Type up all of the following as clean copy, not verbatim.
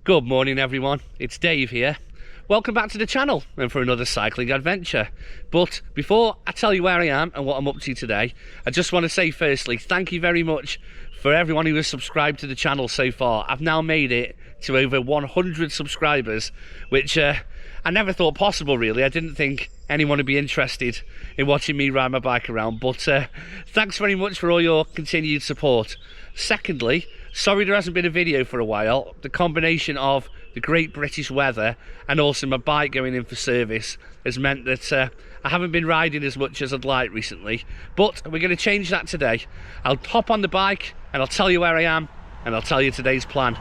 Good morning everyone, it's Dave here. Welcome back to the channel and for another cycling adventure. But before I tell you where I am and what I'm up to today, I just want to say firstly, thank you very much for everyone who has subscribed to the channel so far. I've now made it to over 100 subscribers, which I never thought possible really. I didn't think anyone would be interested in watching me ride my bike around, but thanks very much for all your continued support. Secondly, sorry there hasn't been a video for a while. The combination of the great British weather and also my bike going in for service has meant that I haven't been riding as much as I'd like recently, but we're going to change that today. I'll hop on the bike and I'll tell you where I am and I'll tell you today's plan.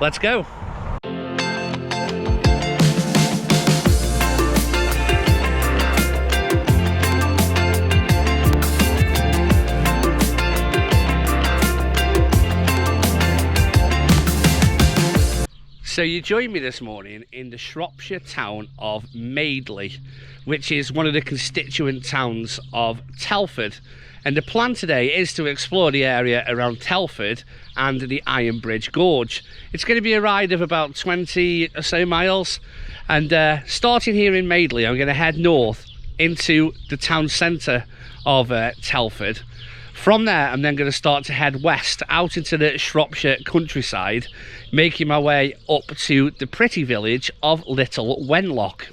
Let's go. So you joined me this morning in the Shropshire town of Madeley, which is one of the constituent towns of Telford. And the plan today is to explore the area around Telford and the Ironbridge Gorge. It's going to be a ride of about 20 or so miles. And starting here in Madeley, I'm going to head north into the town centre of Telford. From there, I'm then going to start to head west out into the Shropshire countryside, making my way up to the pretty village of Little Wenlock.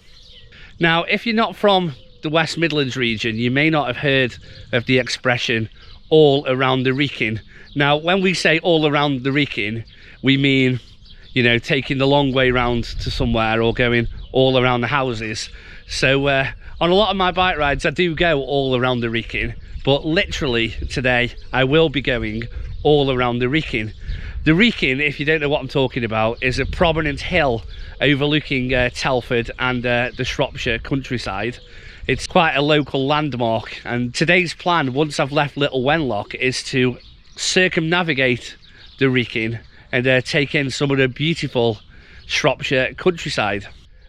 Now, if you're not from the West Midlands region, you may not have heard of the expression all around the Wrekin. Now, when we say all around the Wrekin, we mean, you know, taking the long way round to somewhere or going all around the houses. So on a lot of my bike rides, I do go all around the Wrekin. But literally today I will be going all around the Wrekin. The Wrekin, if you don't know what I'm talking about, is a prominent hill overlooking Telford and the Shropshire countryside. It's quite a local landmark, and today's plan, once I've left Little Wenlock, is to circumnavigate the Wrekin and take in some of the beautiful Shropshire countryside.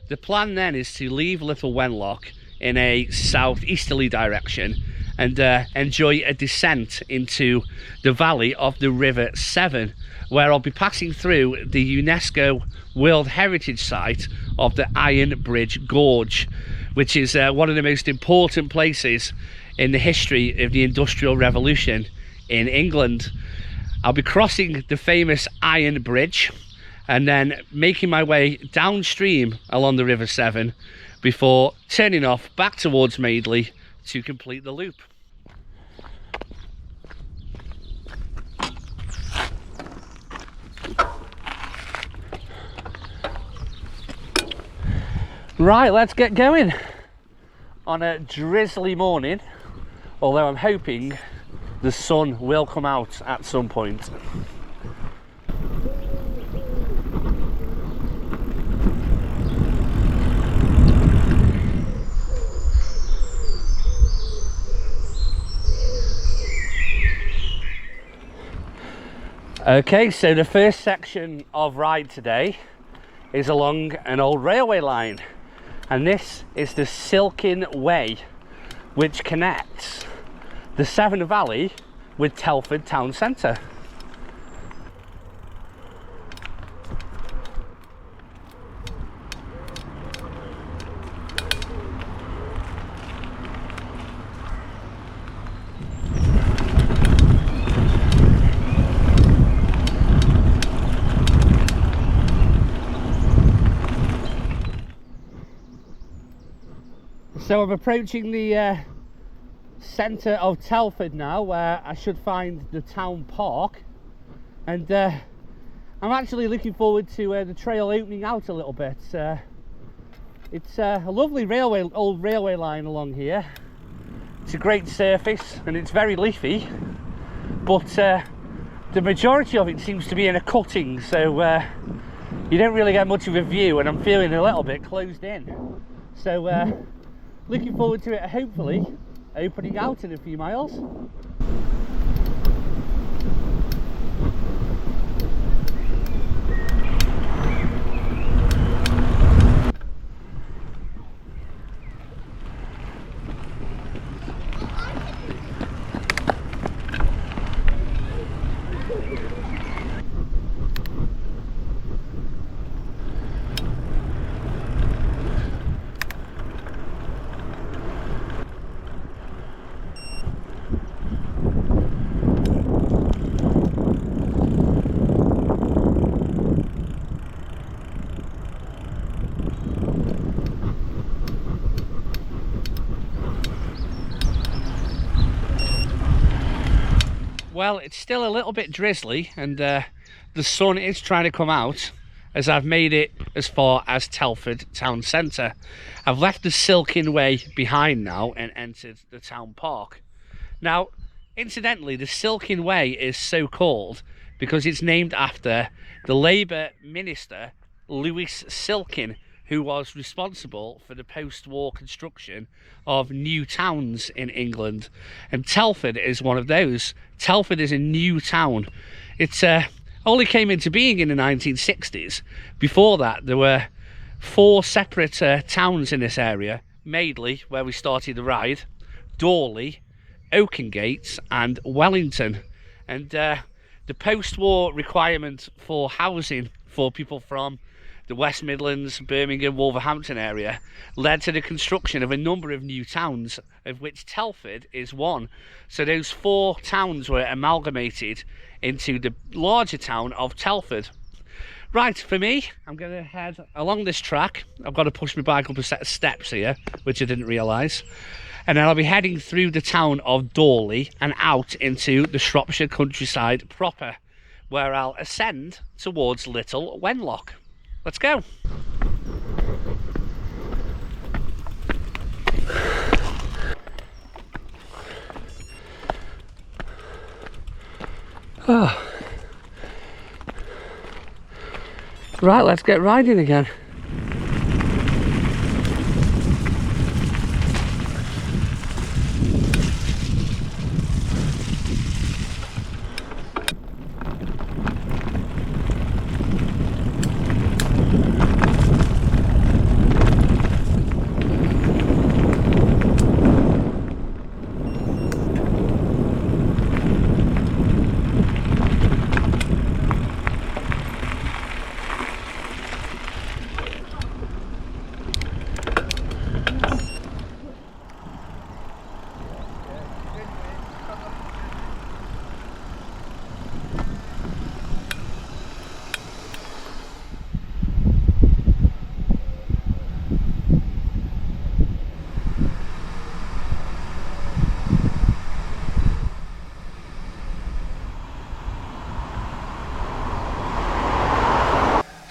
The plan then is to leave Little Wenlock in a southeasterly direction and enjoy a descent into the valley of the River Severn, where I'll be passing through the UNESCO World Heritage Site of the Ironbridge Gorge, which is one of the most important places in the history of the Industrial Revolution in England. I'll be crossing the famous Iron Bridge and then making my way downstream along the River Severn before turning off back towards Madeley to complete the loop. Right, let's get going on a drizzly morning, although I'm hoping the sun will come out at some point. Okay, so the first section of ride today is along an old railway line, and this is the Silkin Way, which connects the Severn Valley with Telford town centre. So I'm approaching the centre of Telford now, where I should find the town park, and I'm actually looking forward to the trail opening out a little bit. It's a lovely old railway line along here. It's a great surface and it's very leafy, but the majority of it seems to be in a cutting, so you don't really get much of a view, and I'm feeling a little bit closed in. So looking forward to it hopefully opening out in a few miles. Well, it's still a little bit drizzly, and the sun is trying to come out as I've made it as far as Telford town centre. I've left the Silkin Way behind now and entered the town park. Now, incidentally, the Silkin Way is so called because it's named after the Labour minister Lewis Silkin, who was responsible for the post-war construction of new towns in England, and Telford is one of those. Telford is a new town. It's only came into being in the 1960s. Before that, there were 4 separate towns in this area: Madeley, where we started the ride, Dorley, Oakengates and Wellington. And the post-war requirement for housing for people from the West Midlands, Birmingham, Wolverhampton area led to the construction of a number of new towns, of which Telford is one. So those 4 towns were amalgamated into the larger town of Telford. Right, for me, I'm going to head along this track. I've got to push my bike up a set of steps here, which I didn't realise. And then I'll be heading through the town of Dorley and out into the Shropshire countryside proper, where I'll ascend towards Little Wenlock. Let's go. Oh. Right, let's get riding again.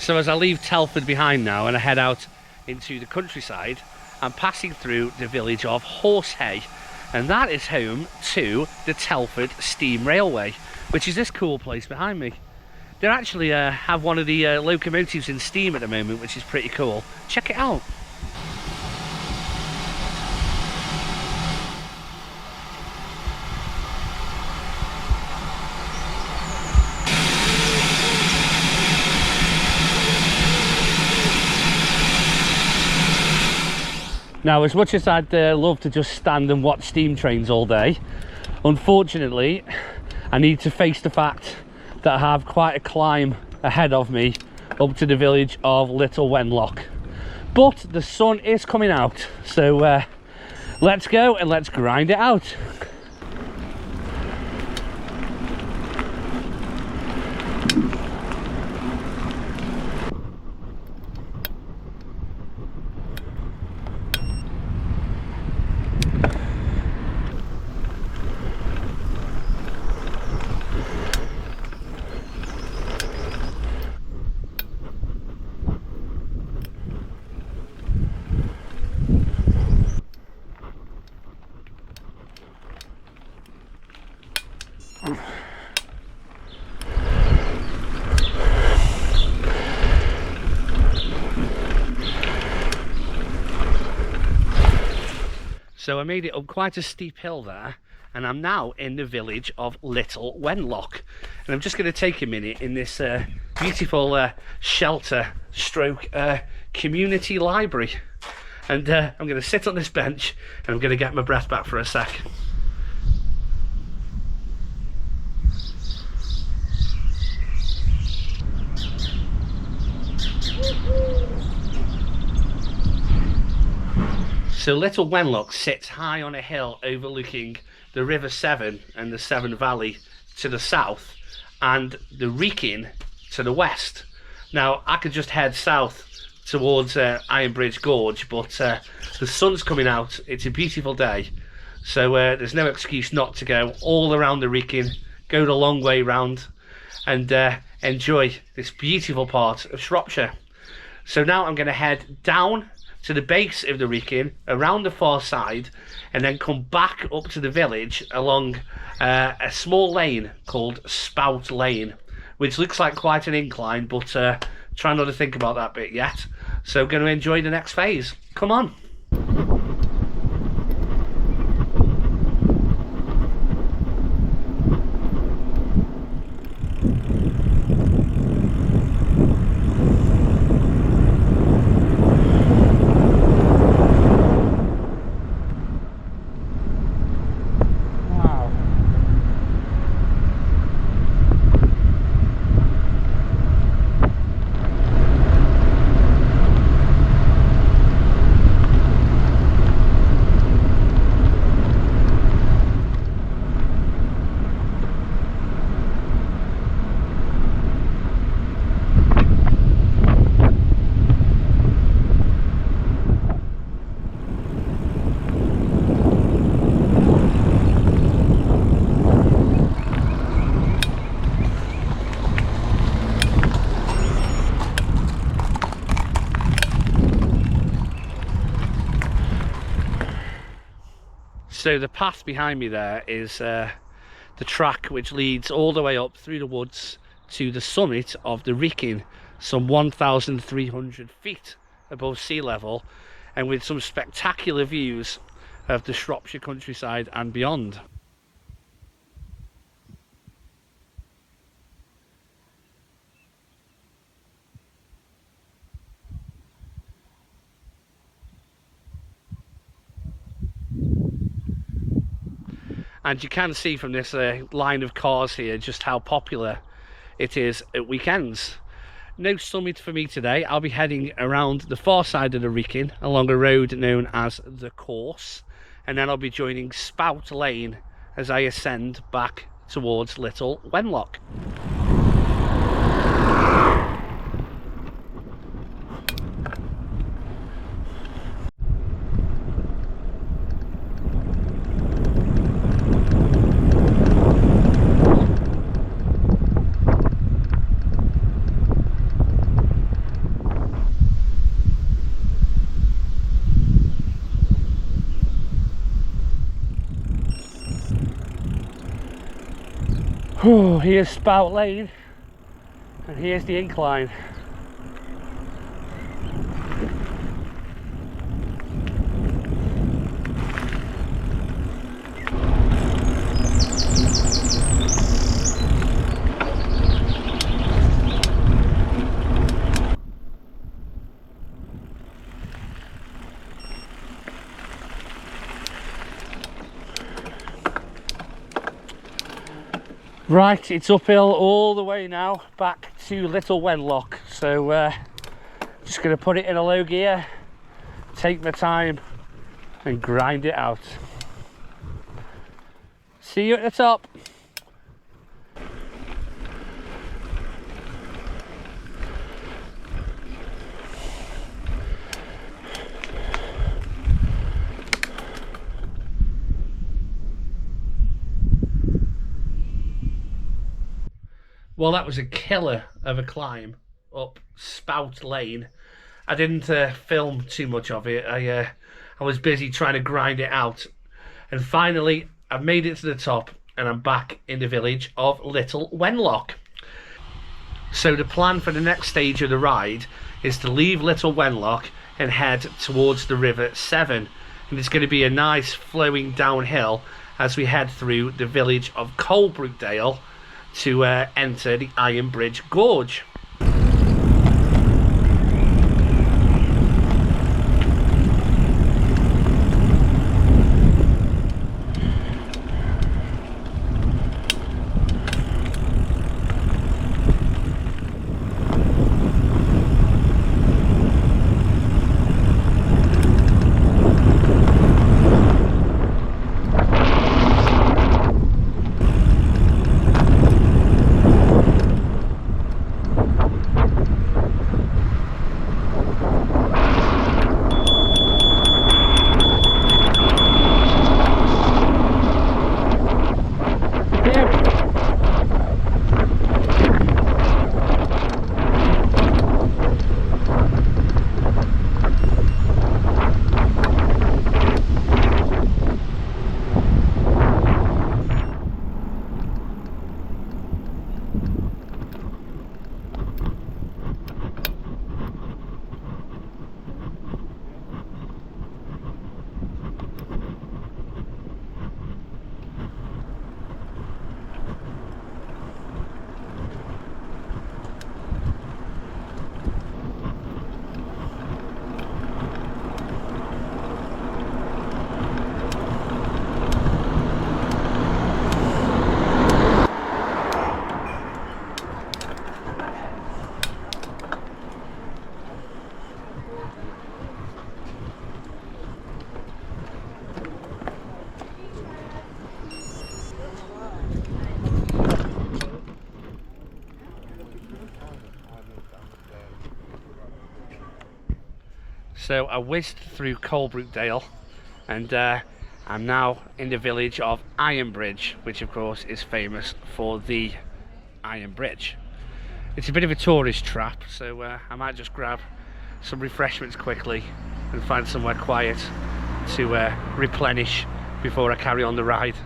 So as I leave Telford behind now and I head out into the countryside, I'm passing through the village of Horsehay, and that is home to the Telford Steam Railway, which is this cool place behind me. They actually have one of the locomotives in steam at the moment, which is pretty cool. Check it out. Now, as much as I'd love to just stand and watch steam trains all day, unfortunately I need to face the fact that I have quite a climb ahead of me up to the village of Little Wenlock. But the sun is coming out, so let's go and let's grind it out. So I made it up quite a steep hill there, and I'm now in the village of Little Wenlock. And I'm just going to take a minute in this beautiful shelter stroke community library. And I'm going to sit on this bench and I'm going to get my breath back for a sec. So Little Wenlock sits high on a hill overlooking the River Severn and the Severn Valley to the south and the Wrekin to the west. Now I could just head south towards Ironbridge Gorge, but the sun's coming out, it's a beautiful day, so there's no excuse not to go all around the Wrekin, go the long way round and enjoy this beautiful part of Shropshire. So now I'm going to head down to the base of the Wrekin, around the far side, and then come back up to the village along a small lane called Spout Lane, which looks like quite an incline, but try not to think about that bit yet. So going to enjoy the next phase. Come on. So the path behind me there is the track which leads all the way up through the woods to the summit of the Wrekin, some 1,300 feet above sea level, and with some spectacular views of the Shropshire countryside and beyond. And you can see from this line of cars here just how popular it is at weekends. No summit for me today. I'll be heading around the far side of the Wrekin along a road known as the Course, and then I'll be joining Spout Lane as I ascend back towards Little Wenlock. Here's Spout Lane, and here's the incline. Right, it's uphill all the way now back to Little Wenlock, so just going to put it in a low gear, take my time and grind it out. See you at the top. Well, that was a killer of a climb up Spout Lane. I didn't film too much of it. I was busy trying to grind it out. And finally, I've made it to the top and I'm back in the village of Little Wenlock. So the plan for the next stage of the ride is to leave Little Wenlock and head towards the River Severn. And it's going to be a nice flowing downhill as we head through the village of Coalbrookdale to enter the Ironbridge Gorge. So I whizzed through Coalbrookdale, and I'm now in the village of Ironbridge, which of course is famous for the Iron Bridge. It's a bit of a tourist trap, so I might just grab some refreshments quickly and find somewhere quiet to replenish before I carry on the ride.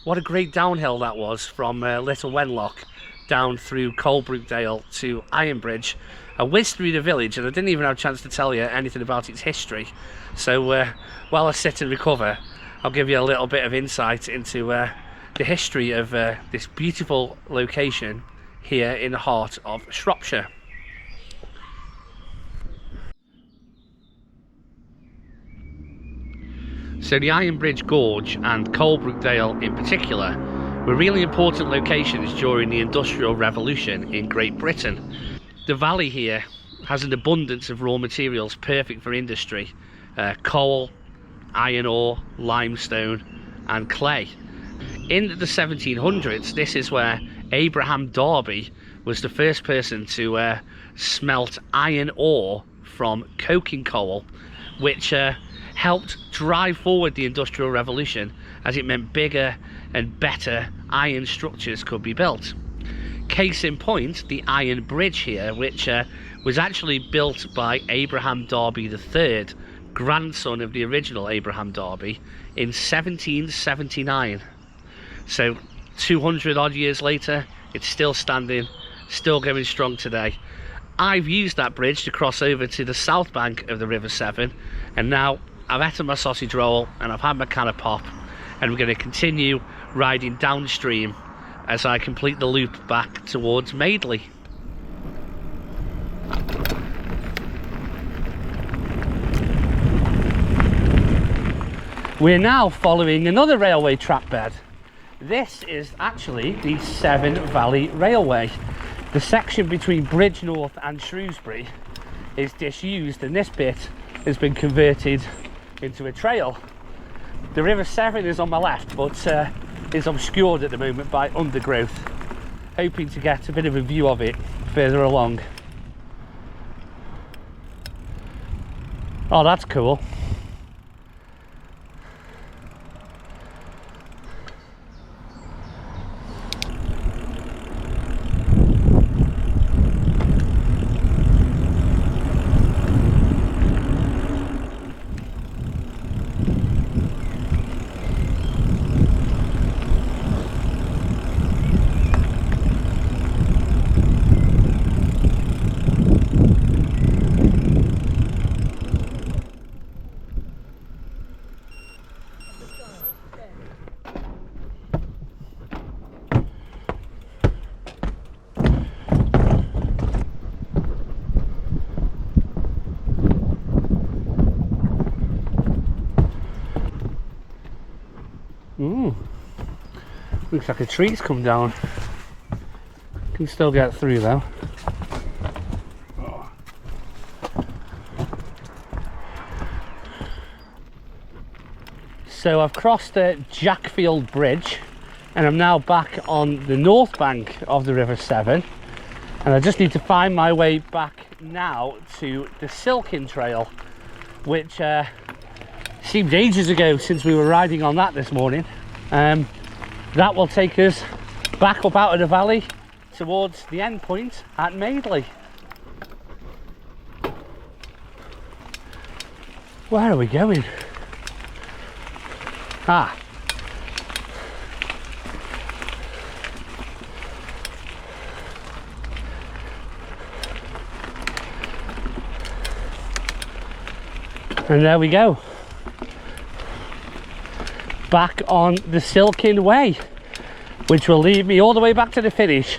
What a great downhill that was from Little Wenlock down through Coalbrookdale to Ironbridge. I whizzed through the village and I didn't even have a chance to tell you anything about its history. So while I sit and recover, I'll give you a little bit of insight into the history of this beautiful location here in the heart of Shropshire. So the Ironbridge Gorge and Coalbrookdale in particular were really important locations during the Industrial Revolution in Great Britain. The valley here has an abundance of raw materials perfect for industry: coal, iron ore, limestone and clay. In the 1700s, this is where Abraham Darby was the first person to smelt iron ore from coking coal, which helped drive forward the Industrial Revolution, as it meant bigger and better iron structures could be built. Case in point, the Iron Bridge here, which was actually built by Abraham Darby III, grandson of the original Abraham Darby, in 1779. So 200 odd years later, it's still standing, still going strong today. I've used that bridge to cross over to the south bank of the River Severn, and now I've eaten my sausage roll and I've had my can of pop, and we're going to continue riding downstream as I complete the loop back towards Madeley. We're now following another railway track bed. This is actually the Severn Valley Railway. The section between Bridge North and Shrewsbury is disused, and this bit has been converted into a trail. The River Severn is on my left, but is obscured at the moment by undergrowth. Hoping to get a bit of a view of it further along. Oh, that's cool. Looks like a tree's come down. Can still get through though. So I've crossed the Jackfield Bridge and I'm now back on the north bank of the River Severn, and I just need to find my way back now to the Silkin Trail, which seemed ages ago since we were riding on that this morning. That will take us back up out of the valley towards the end point at Madeley. Where are we going? Ah. And there we go. Back on the Silkin Way, which will lead me all the way back to the finish.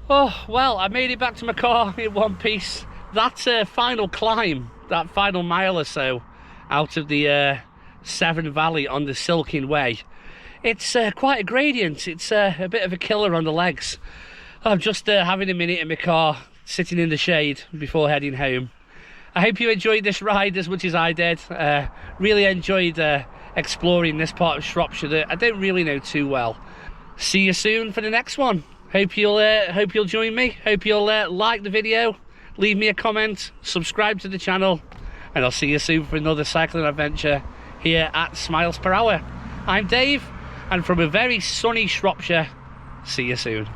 Oh, well, I made it back to my car in one piece. That final climb, that final mile or so out of the Severn Valley on the Silkin Way, it's quite a gradient. It's a bit of a killer on the legs. I'm just having a minute in my car, sitting in the shade before heading home. I hope you enjoyed this ride as much as I did. Really enjoyed exploring this part of Shropshire that I don't really know too well. See you soon for the next one. Hope you'll join me. Hope you'll like the video, leave me a comment, subscribe to the channel, and I'll see you soon for another cycling adventure here at Smiles Per Hour. I'm Dave, and from a very sunny Shropshire, see you soon.